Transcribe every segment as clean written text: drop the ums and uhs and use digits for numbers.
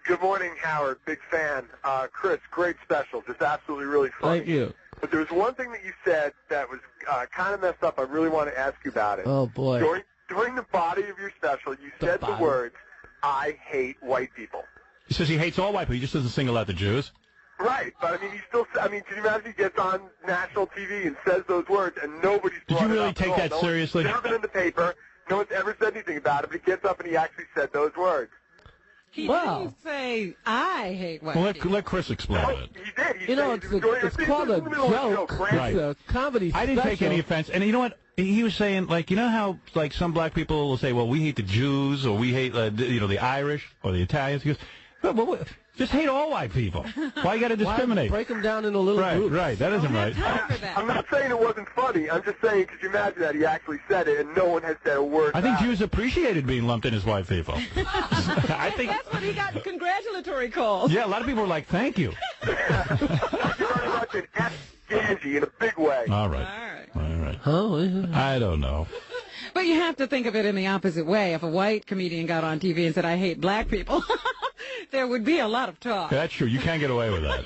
Good morning, Howard. Big fan. Chris, great special. Just absolutely really funny. Thank you. But there was one thing that you said that was kind of messed up. I really want to ask you about it. Oh, boy. During the body of your special, you said the words, "I hate white people." He says he hates all white people. He just doesn't single out the Jews. Right, but I mean, can you imagine he gets on national TV and says those words and nobody's Did you really take that seriously? No one's ever been in the paper. No one's ever said anything about it, but he gets up and he actually said those words. He didn't say, I hate white people. Let Chris explain it. He did. It's called a joke. Right. It's a comedy special. I didn't take any offense. And you know what? He was saying, like, you know how, like, some black people will say, well, we hate the Jews, or we hate, the Irish, or the Italians. He goes, well, just hate all white people. Why you got to discriminate? Break them down into little groups. Right, that isn't right. I'm not saying it wasn't funny. I'm just saying, could you imagine that he actually said it and no one has said a word I think about Jews appreciated being lumped in as white people. I think that's what he got congratulatory calls. Yeah, a lot of people were like, thank you. You're very much an F-Ganji in a big way. All right. Oh, yeah. I don't know. But you have to think of it in the opposite way. If a white comedian got on TV and said, I hate black people, there would be a lot of talk. Yeah, that's true. You can't get away with that.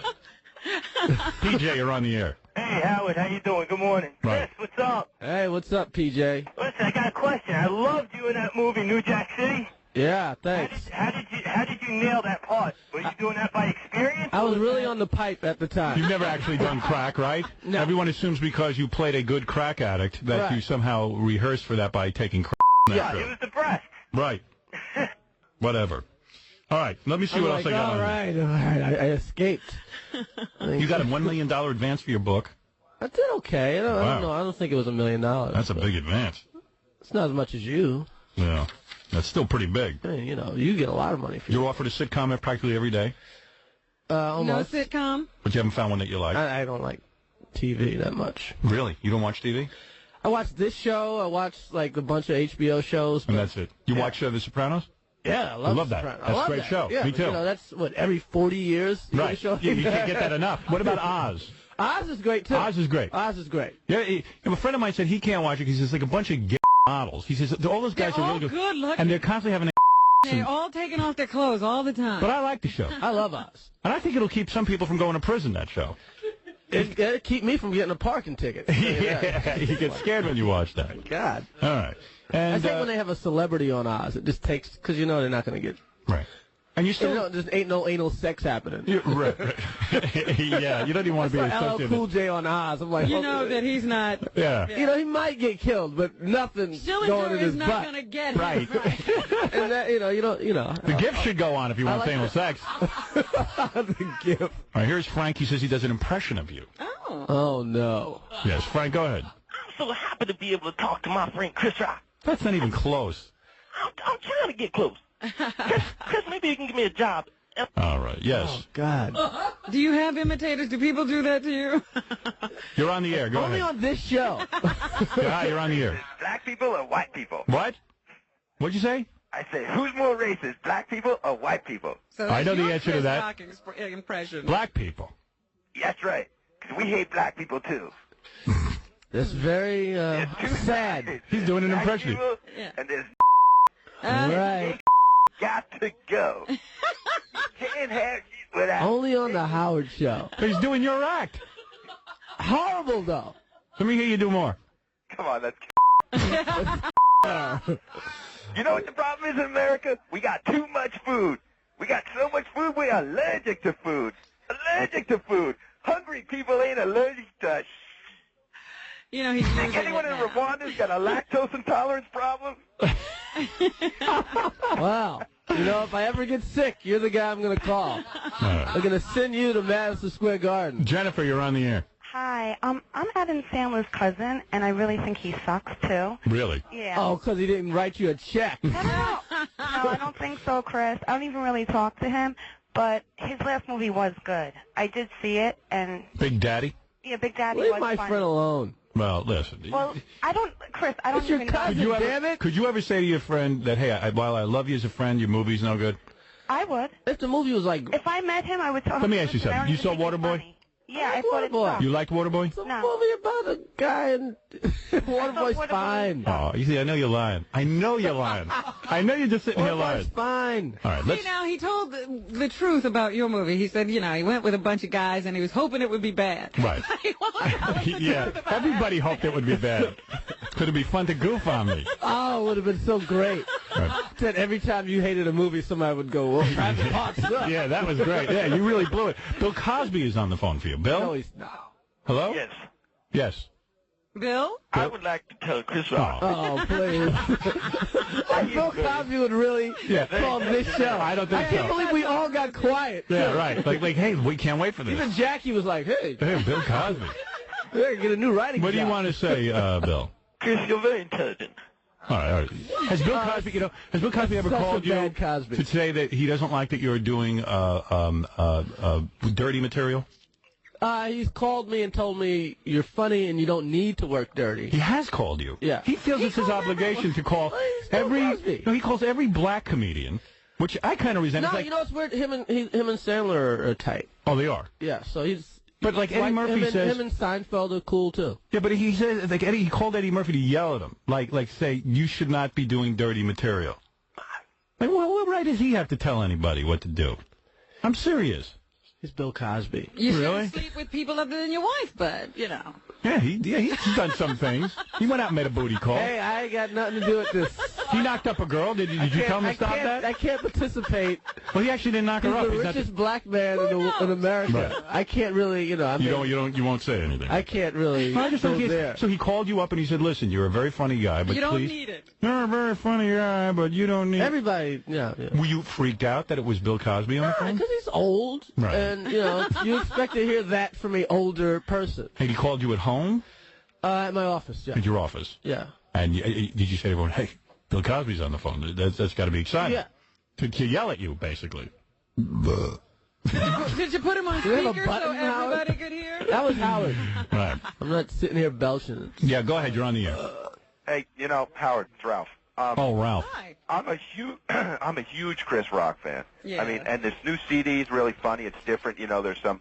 PJ, you're on the air. Hey, Howard, how you doing? Good morning. Right. Chris, what's up? Hey, what's up, PJ? Listen, I got a question. I loved you in that movie, New Jack City. Yeah, thanks. How did you nail that part? Were you doing that by experience? I was really on the pipe at the time. You've never actually done crack, right? No. Everyone assumes because you played a good crack addict that you somehow rehearsed for that by taking crack. Yeah, it was the breast. Right. Whatever. All right, let me see what else I got. All right, I escaped. You got a $1 million advance for your book. I did okay. I don't know. I don't think it was $1 million. That's a big advance. It's not as much as you. Yeah, that's still pretty big. I mean, you get a lot of money for You're offered a sitcom practically every day? Almost. No sitcom? But you haven't found one that you like? I don't like TV that much. Really? You don't watch TV? I watch this show. I watch, like, a bunch of HBO shows. And that's it. You watch The Sopranos? Yeah, I love that. Sopranos. That's a great show. Yeah, Me too. That's, every 40 years? Right. Yeah, you can't get that enough. What about Oz? Oz is great, too. Oz is great. Oz is great. Yeah, a friend of mine said he can't watch it because it's like a bunch of gay models. He says all those guys are really good looking. And they're constantly having They're all taking off their clothes all the time. But I like the show. I love Oz. And I think it'll keep some people from going to prison, that show. It'll keep me from getting a parking ticket. Yeah, you get scared when you watch that. God. All right. And I think when they have a celebrity on Oz, it just takes, because they're not going to get... Right. And you still... there ain't no anal sex happening. Right. Yeah, you don't even want to be associated. LL Cool J on Oz. I'm like... You know that he's not... Yeah. He might get killed, but nothing going in his butt. not going to get him. Right. And that, you don't... The gift should go on if you want anal sex. The gift. All right, here's Frank. He says he does an impression of you. Oh, no. Yes, Frank, go ahead. I'm so happy to be able to talk to my friend Chris Rock. That's not even close. I'm trying to get close. Chris, maybe you can give me a job. All right, yes. Oh, God. Do you have imitators? Do people do that to you? You're on the air. Go Only ahead. on this show. Yeah, you're on the air. Black people or white people? What? What'd you say? I say, who's more racist, black people or white people? So I know that's the your answer to Chris that. Rock impression. Black people. That's right, because we hate black people too. That's very sad. He's doing an impression. People, Yeah. and there's Right. got to go. You can't have without. Only on the Howard Show. He's doing your act. Horrible, though. Let me hear you do more. Come on, that's. You know what the problem is in America? We got too much food. We got so much food, we're allergic to food. Allergic to food. Hungry people ain't allergic to You know, he's Think anyone in Rwanda's got a lactose intolerance problem? Wow. If I ever get sick, you're the guy I'm going to call. I'm going to send you to Madison Square Garden. Jennifer, you're on the air. Hi, I'm Adam Sandler's cousin, and I really think he sucks, too. Really? Yeah. Oh, because he didn't write you a check. No, I don't think so, Chris. I don't even really talk to him, but his last movie was good. I did see it, and... Big Daddy? Yeah, Big Daddy Leave was my funny. friend alone. Well, listen. Well, Chris, I don't It's your even cousin, know. damn it. Could you ever say to your friend that, hey, while I love you as a friend, your movie's no good? I would. If the movie was like... If I met him, I would tell him... Let me ask you something. You saw Waterboy? Waterboy? Yeah, I thought it sucked. You liked Waterboy? It's a movie about a guy and Waterboy's fine. Oh, you see, I know you're lying. I know you're lying. I know you're just sitting here lying. Waterboy's fine. All right, See, now, he told the truth about your movie. He said, he went with a bunch of guys, and he was hoping it would be bad. Right. Yeah, everybody hoped it would be bad. Could it be fun to goof on me? Oh, it would have been so great. Right. Said every time you hated a movie, somebody would go, "Oh, Private Parts up." Yeah, that was great. Yeah, you really blew it. Bill Cosby is on the phone for you. Bill? No, he's not. Hello? Yes. Yes. Bill? I would like to tell Chris Rock. Oh, please. Bill Cosby would really call this show. I don't think I can't believe we all got quiet. Yeah, right. Like, hey, we can't wait for this. Even Jackie was like, hey, Bill Cosby. we're get a new writing What do you job. want to say, Bill? Chris, you're very intelligent. All right. Has Bill Cosby, has Bill Cosby ever such a called you bad Cosby. to say that he doesn't like that you're doing dirty material? He's called me and told me you're funny and you don't need to work dirty. He has called you. Yeah. He feels it's his obligation to call Bill Cosby. he calls every black comedian, which I kind of resent. No, It's like, you know what's weird? Him and Sandler are tight. oh, they are. Yeah, so he's. But like Eddie Murphy says, him and Seinfeld are cool too. yeah. But he says like he called Eddie Murphy to yell at him, like say you should not be doing dirty material. Like, what right does he have to tell anybody what to do? I'm serious. He's Bill Cosby. You Really? shouldn't sleep with people other than your wife, but, Yeah, he's done some things. He went out and made a booty call. Hey, I ain't got nothing to do with this. He knocked up a girl. Did you tell him to stop that? I can't participate. Well, he actually didn't knock He's her up. the He's not richest black man in America. Right. I can't really, you won't say anything. I can't really. I just go think there. so he called you up and he said, "Listen, you're a very funny guy, but you don't please, need it. you're a very funny guy, but you don't need." Everybody, yeah. Were you freaked out that it was Bill Cosby on the phone? Because he's old, Right. and you expect to hear that from an older person. And he called you at home, At my office, yeah. at your office, Yeah. and did you say to everyone, "Hey, Bill Cosby's on the phone"? That's got to be exciting. Yeah. To yell at you, basically. Did you put him on Do we have a speaker so button, Howard? everybody could hear? That was Howard. Right. I'm not sitting here belching. Yeah. Go ahead. You're on the air. Hey, Howard, it's Ralph. Oh, Ralph. Hi. I'm a huge Chris Rock fan. Yeah. I mean, and this new CD is really funny. It's different. There's some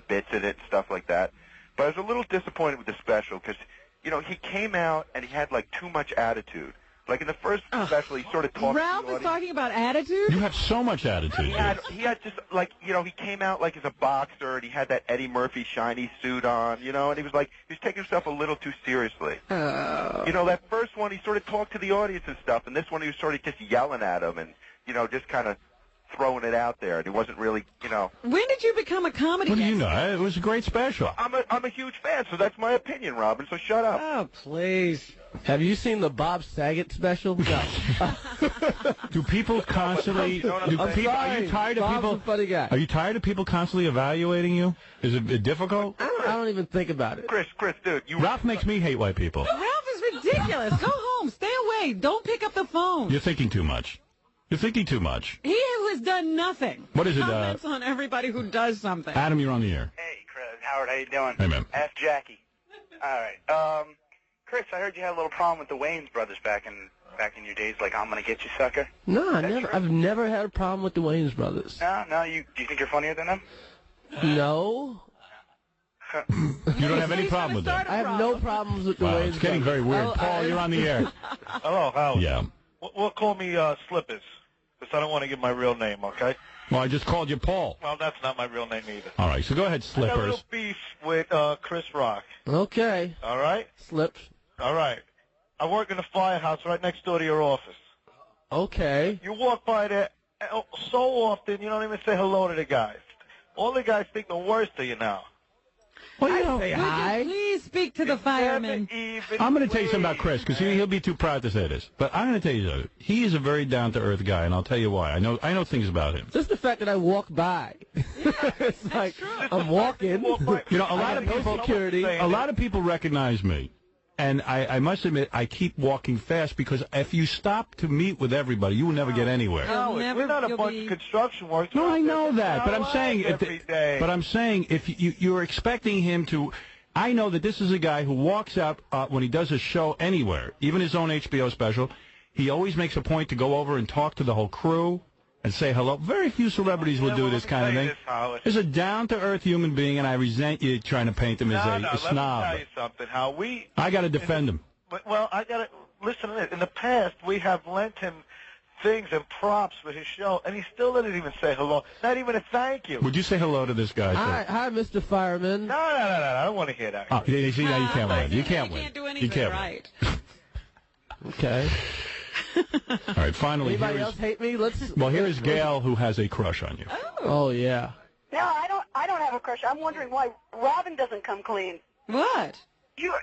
bits in it and stuff like that. But I was a little disappointed with the special because, he came out and he had like too much attitude. Like in the first special, he sort of talked Ralph to the is audience. talking about attitude? You have so much attitude. He had just like, he came out like as a boxer and he had that Eddie Murphy shiny suit on, and he was taking himself a little too seriously. That first one, he sort of talked to the audience and stuff, and this one he was sort of just yelling at them and, just kind of throwing it out there, and he wasn't really, When did you become a comedy What do you expert? know? It was a great special. I'm a huge fan, so that's my opinion, Robin, so shut up. Oh, please. Have you seen the Bob Saget special? No. Do people constantly? Are you tired of Bob's people? a funny guy. Are you tired of people constantly evaluating you? Is it difficult? I don't even think about it. Chris, dude, Ralph makes me hate white people. Ralph is ridiculous. Go home. Stay away. Don't pick up the phone. You're thinking too much. You're thinking too much. He has done nothing. What is it, Comments on everybody who does something. Adam, you're on the air. Hey, Chris. Howard, how you doing? Hey, man. Ask Jackie. All right. Chris, I heard you had a little problem with the Wayans brothers back in your days, like I'm gonna get you, sucker. No, That's true? I've never had a problem with the Wayans brothers. No. Do you think you're funnier than them? No. You don't have any problem with that. I have no problems with the Wow, Wayans it's getting brothers. very weird. Paul, you're on the air. Hello, Howard. Yeah. Well, call me Slippers, because I don't want to give my real name, okay? Well, I just called you Paul. Well, that's not my real name either. All right, so go ahead, I got a little Slippers. beef with Chris Rock, Okay. all right? Slips. All right. I work in a firehouse right next door to your office. Okay. You walk by there so often, you don't even say hello to the guys. All the guys think the worst of you now. Well, you know, Would you please speak to the fireman? I'm going to tell you something about Chris, because he'll be too proud to say this. But I'm going to tell you something. He is a very down-to-earth guy, and I'll tell you why. I know things about him. Just the fact that I walk by. It's like I'm walking. You know, a lot of no people, security. a lot of people recognize me. And I must admit, I keep walking fast because if you stop to meet with everybody, you will never get anywhere. You'll never- We're not a you'll bunch be- of construction workers. No, I know that, but I'm saying, every day. if you're expecting him to, I know that this is a guy who walks up when he does a show anywhere, even his own HBO special. He always makes a point to go over and talk to the whole crew and say hello. Very few celebrities will do this kind of thing. He's a down-to-earth human being, and I resent you trying to paint him as a snob. Let me tell you something. I got to defend him. Well, I got to listen to this. In the past, we have lent him things and props for his show, and he still didn't even say hello. Not even a thank you. Would you say hello to this guy? Hi, Mr. Fireman. No. I don't want to hear that. Oh, you see, now you can't win. You can't win. You can't do anything right. Okay. All right, finally. Anybody else hate me? Well, here is Gail, who has a crush on you. Oh yeah. No, I don't have a crush. I'm wondering why Robin doesn't come clean. What? You're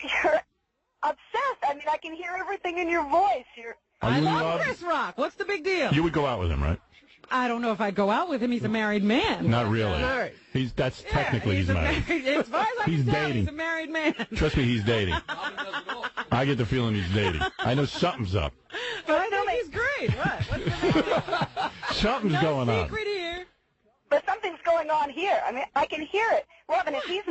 obsessed. I mean, I can hear everything in your voice. I love Chris Rock. What's the big deal? You would go out with him, right? I don't know if I'd go out with him. He's a married man. Not really. That's technically he's married. As far as I can tell, dating. he's a married man. Trust me, he's dating. I get the feeling he's dating. I know something's up. But I think he's great. What? What's the big deal? Something's going on. No secret here. But something's going on here. I mean, I can hear it. Robin, if he's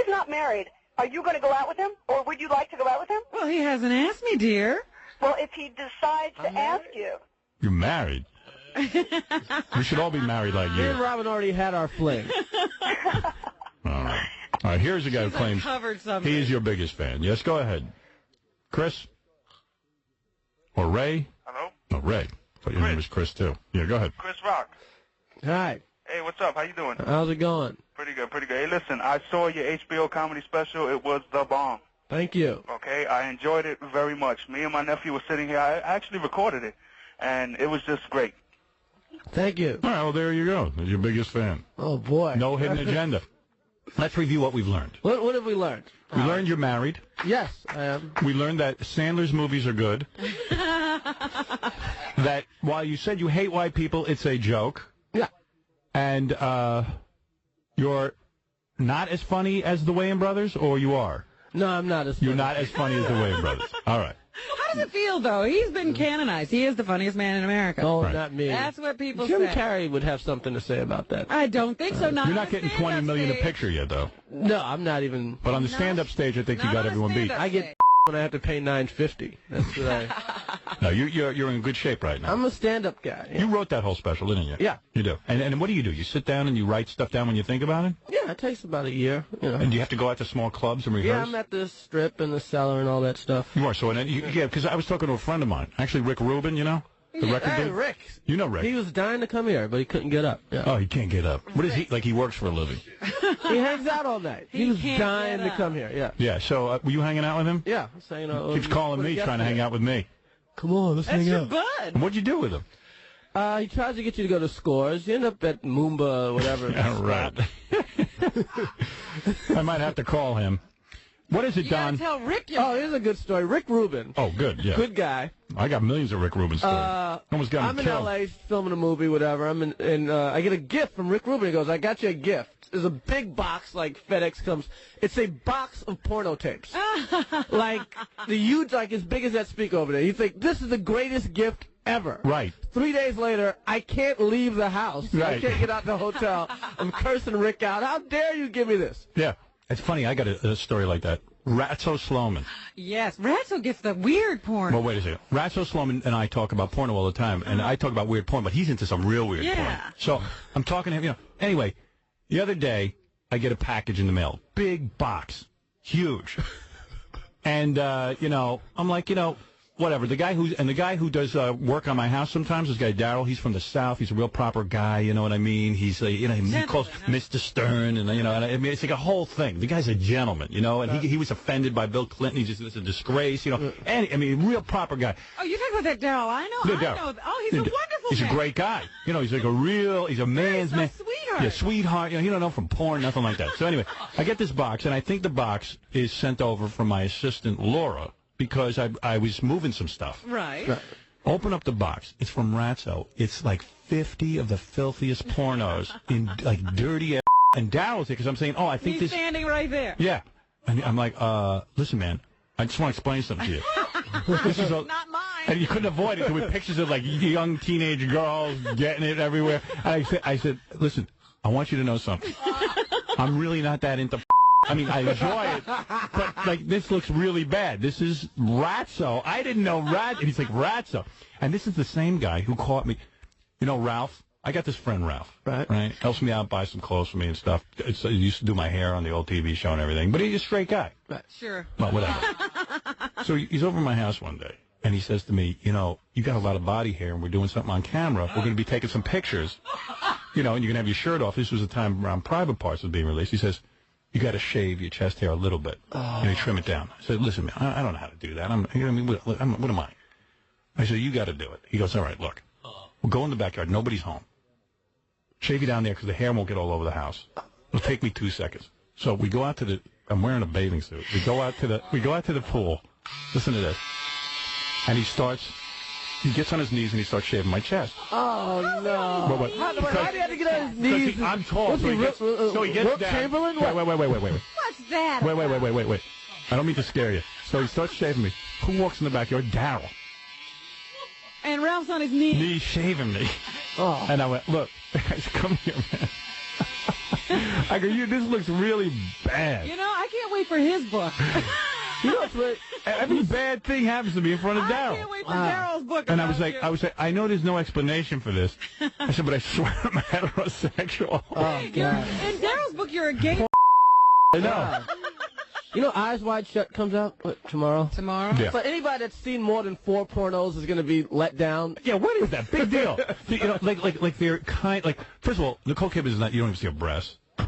not married, are you going to go out with him, or would you like to go out with him? Well, he hasn't asked me, dear. Well, if he decides to ask you. You're married. We should all be married like you. Me and Robin already had our fling. All right, here's a guy who claims he is your biggest fan. Yes, go ahead. Chris? Or Ray? Hello? No, Ray. I thought your name was Chris, too. Yeah, go ahead. Chris Rock. Hi. Hey, what's up? How you doing? How's it going? Pretty good. Hey, listen, I saw your HBO comedy special. It was the bomb. Thank you. Okay, I enjoyed it very much. Me and my nephew were sitting here. I actually recorded it, and it was just great. Thank you. All right, well, there you go. There's your biggest fan. Oh, boy. No hidden agenda. Let's review what we've learned. What have we learned? We learned you're married. Yes, I am. We learned that Sandler's movies are good. That while you said you hate white people, it's a joke. Yeah. And you're not as funny as the Wayans brothers, or you are? No, I'm not as funny. You're not as funny as the Wayans brothers. All right. How does it feel, though? He's been canonized. He is the funniest man in America. Oh, Right. not me. That's what people Jim say. Carrey would have something to say about that. I don't think so. Not You're not getting 20 million a picture yet, though. No, I'm not even. But on the stand-up stage, I think you got everyone beat. I get when I have to pay $9.50. That's what I. No, you're in good shape right now. I'm a stand-up guy. Yeah. You wrote that whole special, didn't you? Yeah. You do. And what do? You sit down and you write stuff down when you think about it? Yeah, it takes about a year. You know. And do you have to go out to small clubs and rehearse? Yeah, I'm at the Strip and the Cellar and all that stuff. You are. So, yeah, because I was talking to a friend of mine, actually Rick Rubin, you know? The record Hey, dude? Rick. You know Rick. He was dying to come here, but he couldn't get up. Yeah. Oh, he can't get up. What is he? Like he works for a living. He hangs out all night. He was can't dying get to up. come here. Yeah. Yeah, so were you hanging out with him? Yeah. So, you know, Keeps calling me, trying to hang out with me. Come on, let's That's hang your out. bud. What'd you do with him? He tries to get you to go to Scores. You end up at Moomba or whatever. Yeah, right. I might have to call him. What is it, You Don? gotta tell Rick. Oh, here's a good story. Rick Rubin. Oh, good, yeah. Good guy. I got millions of Rick Rubin stories. Almost got him I'm in killed. L.A. filming a movie, whatever. And I get a gift from Rick Rubin. He goes, I got you a gift. There's a big box like FedEx comes. It's a box of porno tapes. Like, the huge, like as big as that speaker over there. You think, this is the greatest gift ever. Right. 3 days later, I can't leave the house. Right. I can't get out the hotel. I'm cursing Rick out. How dare you give me this? Yeah. It's funny, I got a story like that. Ratso Sloman. Yes, Ratso gets the weird porn. Well, wait a second. Ratso Sloman and I talk about porno all the time, and I talk about weird porn, but he's into some real weird porn. So I'm talking to him, you know. Anyway, the other day, I get a package in the mail. Big box. Huge. And, you know, I'm like, you know, whatever. The guy who does work on my house sometimes, this guy Daryl, he's from the South. He's a real proper guy, you know what I mean? He's, you know, he calls Mr. Stern, and, you know, and I mean, it's like a whole thing. The guy's a gentleman, you know, and he was offended by Bill Clinton. He's just, it's a disgrace, you know. And, I mean, real proper guy. Oh, you're talking about that Daryl. I know. Yeah, I know. Oh, he's a wonderful He's man. a great guy. You know, he's like he's a man's man. Sweetheart. Yeah, sweetheart. You know, he don't know from porn, nothing like that. So anyway, I get this box, and I think the box is sent over from my assistant, Laura, because I was moving some stuff. Right. Open up the box. It's from Ratso. It's like 50 of the filthiest pornos in like dirty ass. And Daryl's there because I'm saying, oh, I think He's this. standing right there. Yeah. And I'm like, listen, man, I just want to explain something to you. This is Not mine. And you couldn't avoid it with pictures of like young teenage girls getting it everywhere. And I said, listen, I want you to know something. I'm really not that into. I mean, I enjoy it, but like this looks really bad. This is Ratso. I didn't know Rat. And he's like Ratso, and this is the same guy who caught me. You know Ralph? I got this friend, Ralph. Right. Helps me out, buys some clothes for me and stuff. He used to do my hair on the old TV show and everything. But he's a straight guy. Right. Sure. Well, whatever. So he's over at my house one day, and he says to me, you know, you got a lot of body hair, and we're doing something on camera. We're going to be taking some pictures, you know, and you're going to have your shirt off. This was the time around Private Parts was being released. He says, you got to shave your chest hair a little bit. You know, trim it down. I said, listen, man, I don't know how to do that. What am I? I said, you got to do it. He goes, all right, look. We'll go in the backyard. Nobody's home. Shave you down there because the hair won't get all over the house. It'll take me 2 seconds. So we go out to the. I'm wearing a bathing suit. We go out to the pool. Listen to this. And he gets on his knees and he starts shaving my chest. Oh, no. Why do you have to get on his knees? I'm tall. So he gets down. Chamberlain? Wait. What's that? Wait. I don't mean to scare you. So he starts shaving me. Who walks in the backyard? Daryl. And Ralph's on his knees. Knees shaving me. Oh. And I went, look, guys, come here, man. I go, this looks really bad. You know, I can't wait for his book. You know, every bad thing happens to me in front of Daryl. I can't wait for Daryl's book. And I was like, I know there's no explanation for this. I said, but I swear I'm heterosexual. Oh, God. In Daryl's book, you're a gay. I know. You know, Eyes Wide Shut comes out tomorrow. Yeah. So anybody that's seen more than 4 pornos is going to be let down. Yeah, what is that? Big deal. You know, like they're first of all, Nicole Kidman is not. You don't even see a breast. Who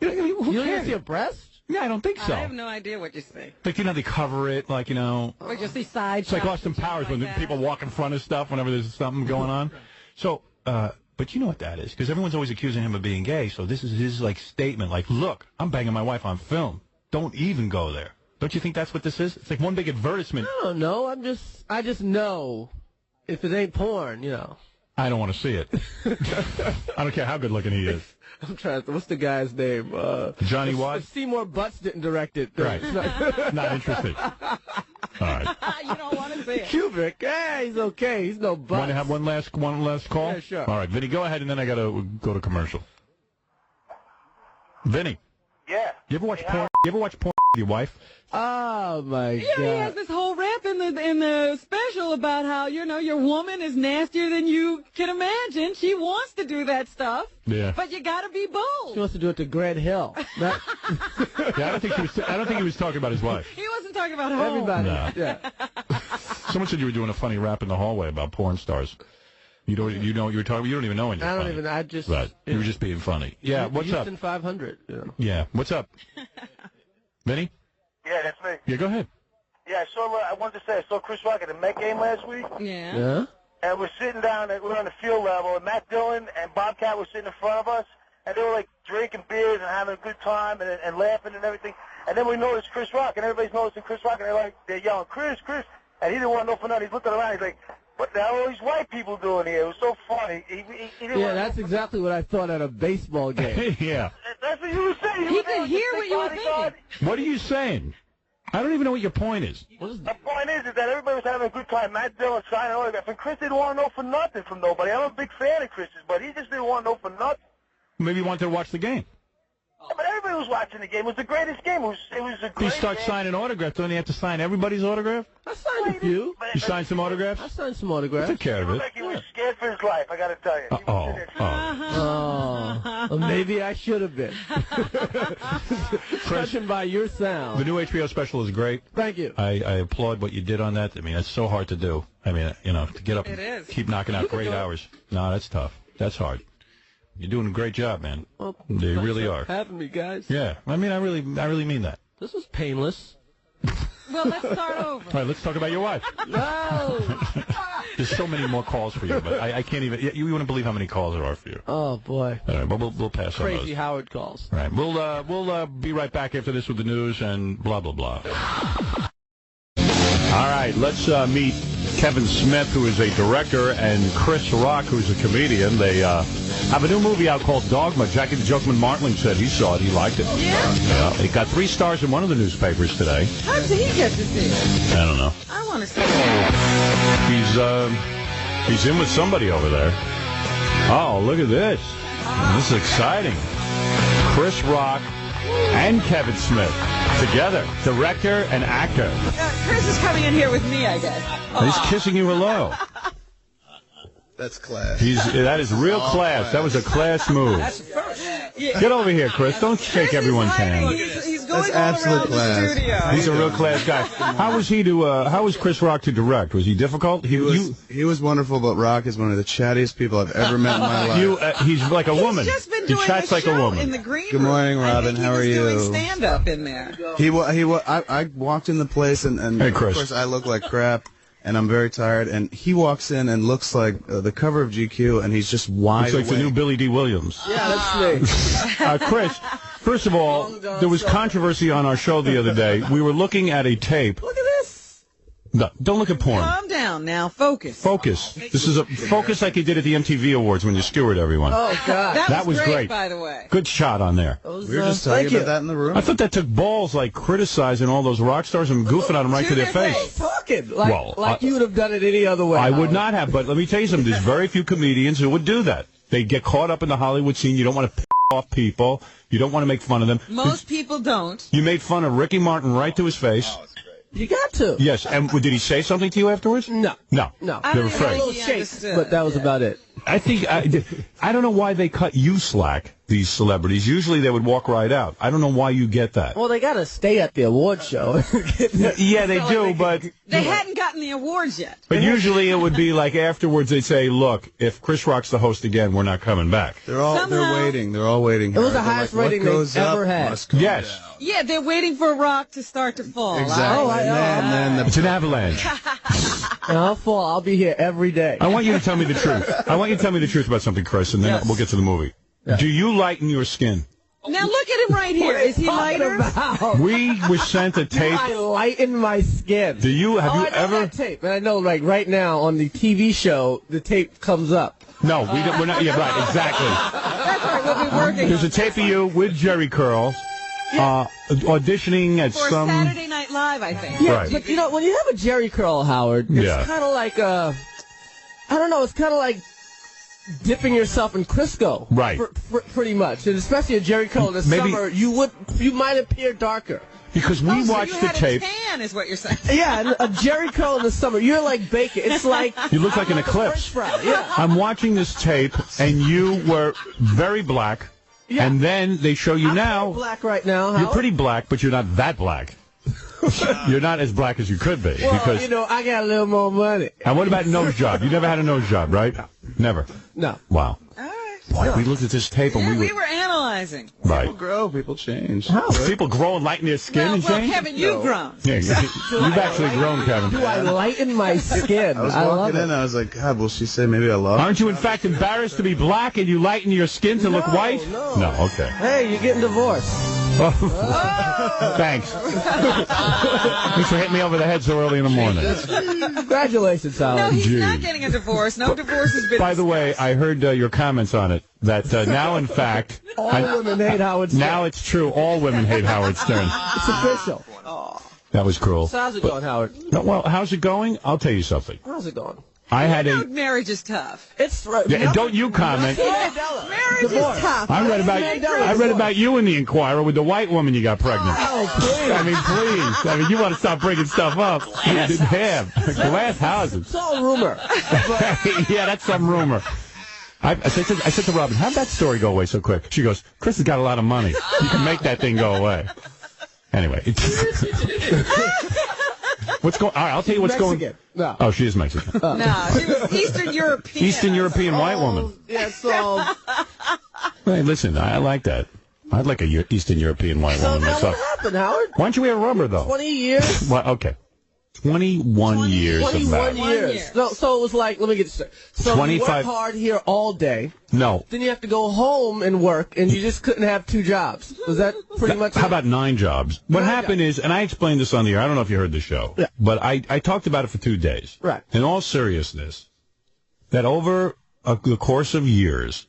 You don't cares? even see a breast? Yeah, I don't think so. I have no idea what you say. Like, you know, they cover it, like, you know. Or you see side It's like shots Austin and shit Powers when like that. people walk in front of stuff whenever there's something going on. So, but you know what that is, because everyone's always accusing him of being gay. So this is his, like, statement, like, look, I'm banging my wife on film. Don't even go there. Don't you think that's what this is? It's like one big advertisement. I don't know. I just know if it ain't porn, you know. I don't want to see it. I don't care how good looking he is. I'm trying to. What's the guy's name? Johnny Watt? Seymour Butts didn't direct it. Right. Not interested. All right. You don't want to see it. Kubrick, he's okay. He's no Butts. Want to have one last call? Yeah, sure. All right, Vinny, go ahead, and then I got to go to commercial. Vinny. Yeah. You ever watch porn? You ever watch porn with your wife? Oh my Yeah, God! he has this whole rap in the special about how, you know, your woman is nastier than you can imagine. She wants to do that stuff. Yeah. But you got to be She bold. wants to do it to Grant Hill. Not Yeah, I don't think he was talking about his wife. He wasn't talking about home. everybody. No. Yeah. Someone said you were doing a funny rap in the hallway about porn stars. You know what you were talking about? You don't even know when you're I don't funny. even. I just. Right. You were just being funny. Yeah, what's up? Houston 500. You know. Yeah, what's up? Vinny? Yeah, that's me. Yeah, go ahead. Yeah, I wanted to say I saw Chris Rock at the Met game last week. Yeah. Yeah. And we're sitting down, we're on the field level, and Matt Dillon and Bobcat were sitting in front of us, and they were like drinking beers and having a good time and laughing and everything. And then we noticed Chris Rock, and everybody's noticing Chris Rock, and they're yelling, Chris, Chris. And he didn't want to know for nothing. He's looking around, he's like, what the hell are these white people doing here? It was so funny. He didn't Yeah, want that's exactly what I thought at a baseball game. Yeah. That's what you were saying. He could hear what you were thinking. What are you saying? I don't even know what your point is. The point is that everybody was having a good time. Matt Dillon signing autographs, and Chris didn't want to know for nothing from nobody. I'm a big fan of Chris's, but he just didn't want to know for nothing. Maybe you wanted to watch the game. Yeah, but everybody was watching the game. It was the greatest game. It was a great You start game. signing autographs, don't you have to sign everybody's autograph? I signed a few. You signed some autographs? I signed some autographs. Took care He of looked it. like he was scared for his life, I got to tell you. He was sitting there. Oh, well, maybe I should have been. Judging by your sound. The new HBO special is great. Thank you. I applaud what you did on that. I mean, it's so hard to do. I mean, you know, to get up It and is. keep knocking out great hours. No, that's tough. That's hard. You're doing a great job, man. Well, They thanks really for are. having me, guys. Yeah. I mean, I really mean that. This was painless. Well, let's start over. All right, let's talk about your wife. No. There's so many more calls for you, but I can't even. You wouldn't believe how many calls there are for you. Oh boy. All right, but we'll pass on Crazy those. Howard calls. All right, we'll be right back after this with the news and blah blah blah. All right, let's meet Kevin Smith, who is a director, and Chris Rock, who's a comedian. They have a new movie out called Dogma. Jackie the Jokeman Martling said he saw it. He liked it. Yeah? It got 3 stars in one of the newspapers today. How did he get to see it? I don't know. I want to see it. He's in with somebody over there. Oh, look at this. This is exciting. Chris Rock and Kevin Smith together, director and actor. Chris is coming in here with me, I guess. He's kissing you hello. That's class. That is real class. That was a class move. That's first. Yeah. Get over here, Chris. Don't shake everyone's hand. He's going all around the studio. He's a real class guy. How was Chris Rock to direct? Was he difficult? He was wonderful, but Rock is one of the chattiest people I've ever met in my life. He's like a woman. He's just been he doing chats like a woman. In the green Good morning, Robin. How are you? He was doing stand-up in there. I walked in the place, and hey, of course I look like crap. And I'm very tired, and he walks in and looks like the cover of GQ, and he's just wide awake. It's like the new Billy D. Williams. Yeah, that's me. Chris, first of all, there was controversy on our show the other day. We were looking at a tape. Look at this. No, don't look at porn. Calm down now. Focus. Focus. This is a focus like you did at the MTV Awards when you skewered everyone. Oh, God. That was great, by the way. Good shot on there. We were just talking about that in the room. I thought that took balls, like criticizing all those rock stars and goofing on them right to their face. Talking like you would have done it any other way. I would not have, but let me tell you something. There's very few comedians who would do that. They get caught up in the Hollywood scene. You don't want to piss off people. You don't want to make fun of them. Most people don't. You made fun of Ricky Martin right to his face. Oh, you got to. Yes, and did he say something to you afterwards? No. No. They were afraid. A little shake, but that was about it. I think I don't know why they cut you slack, these celebrities. Usually they would walk right out. I don't know why you get that. Well, they got to stay at the award show. Yeah, they do, but they hadn't gotten the awards yet. But usually it would be like afterwards they'd say, "Look, if Chris Rock's the host again, we're not coming back." They're waiting. They're all waiting. It was the highest rating they've ever had. Yes. Down. Yeah, they're waiting for Rock to start to fall. Exactly. It's an avalanche. And I'll fall. I'll be here every day. I want you to tell me the truth. I want you to tell me the truth about something, Chris, and then we'll get to the movie. Yeah. Do you lighten your skin? Now look at him right here. Is he lighter? We were sent a tape. I lighten my skin. Do you? Have you ever? That tape, and I know, like right now on the TV show, the tape comes up. No, we're not. Yeah, right. Exactly. That's right. We'll be working. There's a tape of you with Jerry curls. Auditioning at for some Saturday Night Live, I think. Yeah, right. But you know, when you have a Jerry curl, Howard, it's kind of like I don't know, it's kind of like dipping yourself in Crisco, right? Pretty much, and especially a Jerry curl in the summer, you might appear darker. Because we watched the tape. A tan is what you're saying. Yeah, and a Jerry curl in the summer, you're like bacon. It's like you look like an eclipse. Yeah. I'm watching this tape, and you were very black. Yeah. And then they show you I'm black right now. Howard. You're pretty black, but you're not that black. You're not as black as you could be. Well, because, you know, I got a little more money. And what about nose job? You never had a nose job, right? No. Never? No. Wow. All right. Boy, we looked at this tape and we were analyzing. Right. People grow, people change. How? People grow and lighten their skin and change? Kevin, you've grown. Yeah, you've actually grown, Kevin. Do I lighten my skin? I was walking in, I was like, God, will she say maybe I love her? Aren't you, in fact, embarrassed to be black and you lighten your skin to look white? No, okay. Hey, you're getting divorced. Thanks. Thanks for hitting me over the head so early in the morning. Congratulations, Howard. No, he's not getting a divorce. No divorce has been By the way, I heard your comments on it. That now, in fact... all women hate Howard Stern. Now it's true. All women hate Howard Stern. It's official. That was cruel. So how's it going, Howard? No, well, how's it going? I'll tell you something. How's it going? Marriage is tough. It's right. Yeah, and don't you comment. Marriage is tough. I read about you in the Inquirer with the white woman you got pregnant. Oh, please. I mean, please. I mean, you want to stop bringing stuff up. Damn. Glass houses. It's all rumor. Yeah, that's some rumor. I said to Robin, how'd that story go away so quick? She goes, Chris has got a lot of money. You can make that thing go away. Anyway. What's going? All right, I'll tell you what's Mexican. going. No. Oh, she is Mexican. No, she was Eastern European. Eastern European white woman. Yeah, so. Hey, listen, I like that. I'd like a Eastern European white woman myself. What happened, Howard? Why don't you wear rubber though? 20 years. Well, okay. 21 years of 21 marriage. years. So it was like, let me get this straight. So 25. You work hard here all day. No. Then you have to go home and work, and you just couldn't have 2 jobs. Was that pretty much How about 9 jobs? What happened is, and I explained this on the air, I don't know if you heard the show, but I talked about it for 2 days. Right. In all seriousness, that over the course of years,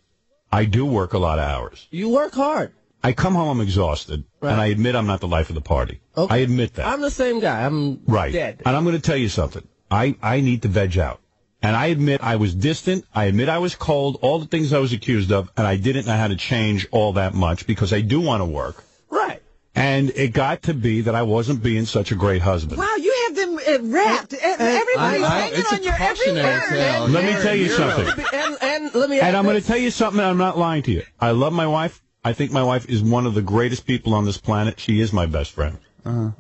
I do work a lot of hours. You work hard. I come home, I'm exhausted, and I admit I'm not the life of the party. Okay. I admit that. I'm the same guy. I'm dead. And I'm going to tell you something. I need to veg out. And I admit I was distant. I admit I was cold, all the things I was accused of, and I didn't know how to change all that much because I do want to work. Right. And it got to be that I wasn't being such a great husband. Wow, you have them get wrapped. Everybody's hanging on your every word. Let me tell you something. And let me. And I'm going to tell you something. I'm not lying to you. I love my wife. I think my wife is one of the greatest people on this planet. She is my best friend.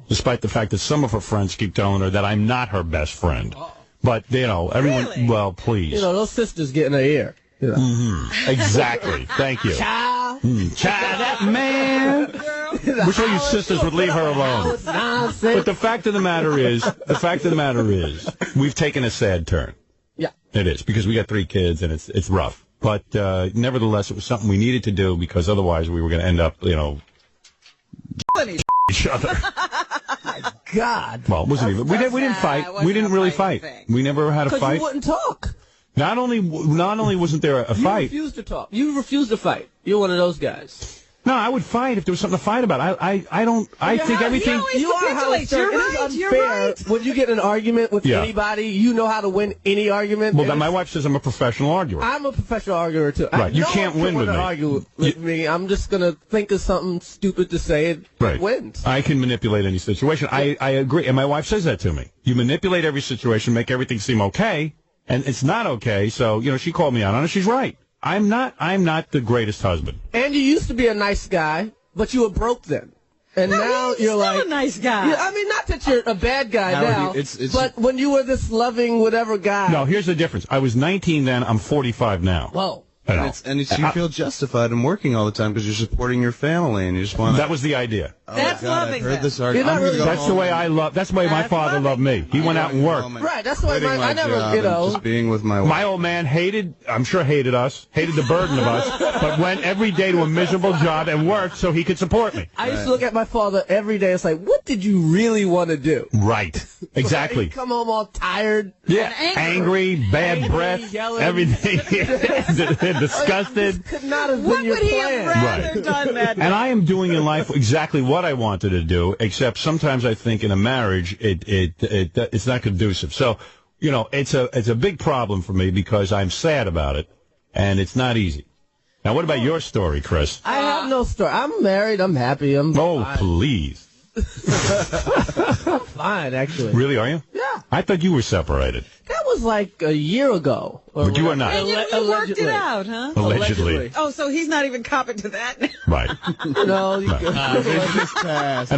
Despite the fact that some of her friends keep telling her that I'm not her best friend. But, you know, everyone, Really? well, please. You know, those sisters get in her ear. You know. Exactly. Thank you. Child. Child, that man. Wish all you sisters would leave her alone. But the fact of the matter is, we've taken a sad turn. Yeah. It is, because we got 3 kids and it's rough. But nevertheless, it was something we needed to do because otherwise we were going to end up, you know, each other. God. Well, it wasn't even. We didn't fight. We didn't really fight. We never had a fight. Because you wouldn't talk. Not only wasn't there a fight. You refused to talk. You refused to fight. You're one of those guys. No, I would fight if there was something to fight about. I think everything. You are Howard Stern. You're It is right, you're unfair. right. When you get in an argument with anybody, you know how to win any argument. Well, then my wife says I'm a professional arguer. I'm a professional arguer too. Right, you can't win with me. Argue with me. I'm just gonna think of something stupid to say and Right. wins. I can manipulate any situation. I agree, and my wife says that to me. You manipulate every situation, make everything seem okay, and it's not okay. So you know, she called me out on it. She's right. I'm not the greatest husband. And you used to be a nice guy, but you were broke then. And now you're still like a nice guy. Yeah, I mean, not that you're a bad guy Howard, now, but when you were this loving whatever guy. No, here's the difference. I was 19 then. I'm 45 now. Whoa. And you feel justified in working all the time because you're supporting your family and you just want to. That was the idea. That's God, loving I've heard them. this argument. You're not really- That's the way I love. That's the way my father loved me. He went out and worked. Right, that's the way I never, just being with my wife. My old man hated us, hated the burden of us, but went every day to a miserable job and worked so he could support me. I used to look at my father every day. It's like, what did you really want to do? Right. Exactly. He'd come home all tired. Yeah. And angry, bad breath, yelling. everything. Disgusted. Could not have What been your would he plan. have rather Right. done that? And I am doing in life exactly what I wanted to do, except sometimes I think in a marriage it's not conducive. So, you know, it's a big problem for me because I'm sad about it, and it's not easy. Now, what about your story, Chris? I have no story. I'm married. I'm happy. I'm fine. Please. I'm fine, actually. Really, are you? Yeah. I thought you were separated. That was like a year ago. But you are not. And you worked it out, huh? Allegedly. Oh, so he's not even copping to that now. Right. No, you And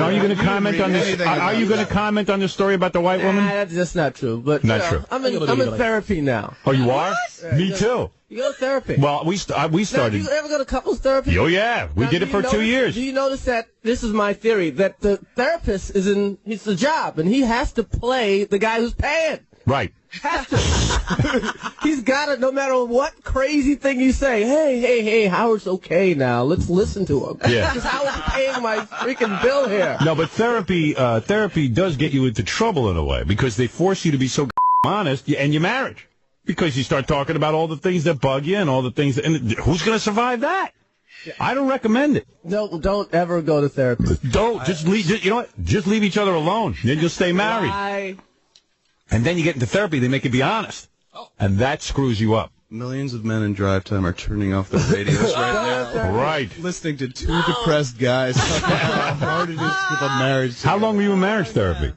are you going to comment on this? Are you going to comment on the story about the white woman? That's just not true. But Not you know, true. I'm in therapy now. Oh, you are? Me too. You go to therapy. Well, we Now, do started. you ever go to couples therapy? Oh yeah, we Now, did do it you for 2 notice- years. Do you notice that this is my theory that the therapist it's a job and he has to play the guy who's paying. Right. He's got it no matter what crazy thing you say. Hey, Howard's okay now. Let's listen to him. Yeah. Because Howard's paying my freaking bill here. No, but therapy does get you into trouble in a way because they force you to be so honest and your marriage. Because you start talking about all the things that bug you and all the things and who's going to survive that? I don't recommend it. No, don't ever go to therapy. Don't. Just leave. You know what? Just leave each other alone. Then you'll stay married. Why? And then you get into therapy, they make you be honest. And that screws you up. Millions of men in drive time are turning off their radios right now. Right. Listening to two depressed guys talk about how hard it is to keep a marriage. How long were you in marriage therapy?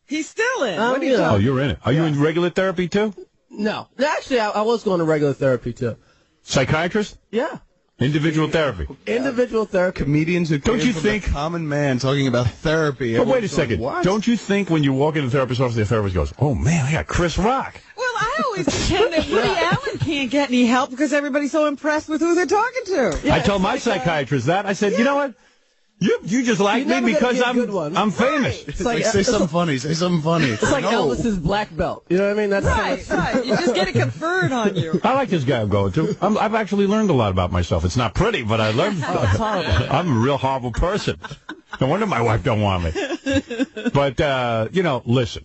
He's still in. What are you Oh, you're in it. Are you in regular therapy too? No. Actually, I was going to regular therapy, too. Psychiatrist? Yeah. Individual therapy. Individual therapy. Comedians who Don't came you from think- the common man talking about therapy. But wait a Everyone's going, second. What? Don't you think when you walk into the therapist's office, the therapist goes, oh, man, I got Chris Rock. Well, I always pretend that Woody Allen can't get any help because everybody's so impressed with who they're talking to. Yeah, I told it's my like, psychiatrist that. I said, you know what? You just like You me never gonna because get a good one. I'm famous. It's Like, say something funny. Say something funny. It's like No. Elvis's black belt. You know what I mean? That's Right. You just get it conferred on you. I like this guy I'm going to. I've actually learned a lot about myself. It's not pretty, but I learned. it's horrible. I'm a real horrible person. No wonder my wife don't want me. But, listen.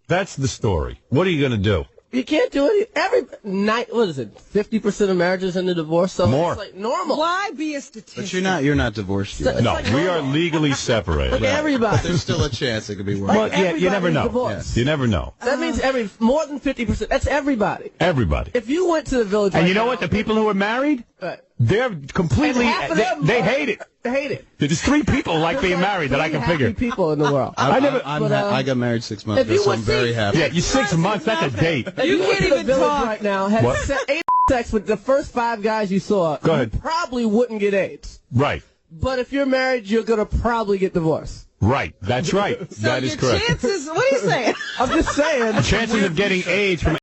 That's the story. What are you going to do? You can't do it. Every night, what is it? 50% of marriages end in divorce. So More. It's like normal. Why be a statistic? But you're not divorced yet. No, we are legally separated. Like everybody. But there's still a chance it could be worse. Like Well, yeah, you never everybody's know. divorced. You never know. That means more than 50%. That's everybody. Everybody. If you went to the village And right you know now- what? The people who are married, Right. They're completely. They hate it. They hate it. There's 3 people like being married that I can figure. Happy people in the world. I got married 6 months ago, so I'm very happy. Yeah, you 6 months. That's a date. You can't even talk right now. Had sex with the first 5 guys you saw. Go ahead. You probably wouldn't get AIDS. Right. But if you're married, you're gonna probably get divorced. Right. That's right. So that is correct. Chances, what are you saying? I'm just saying. The chances of getting AIDS from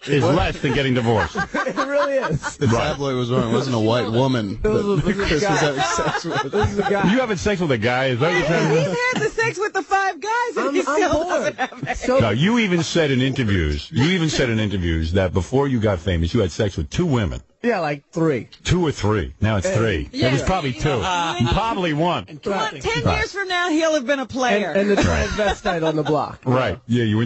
is less than getting divorced. It really is. The tabloid was wrong. It wasn't a white woman that Chris was having sex with. This is a guy. You having sex with a guy? Is that what you're saying? He's had the sex with the 5 guys, and he still doesn't have AIDS. No, you even said in interviews. That before you got famous, you had sex with 2 women. Yeah, like 3. 2 or 3. Now it's 3. Yeah. It was probably 2. Probably 1. 10 years from now, he'll have been a player. And the transvestite on the block. Right. Yeah, you.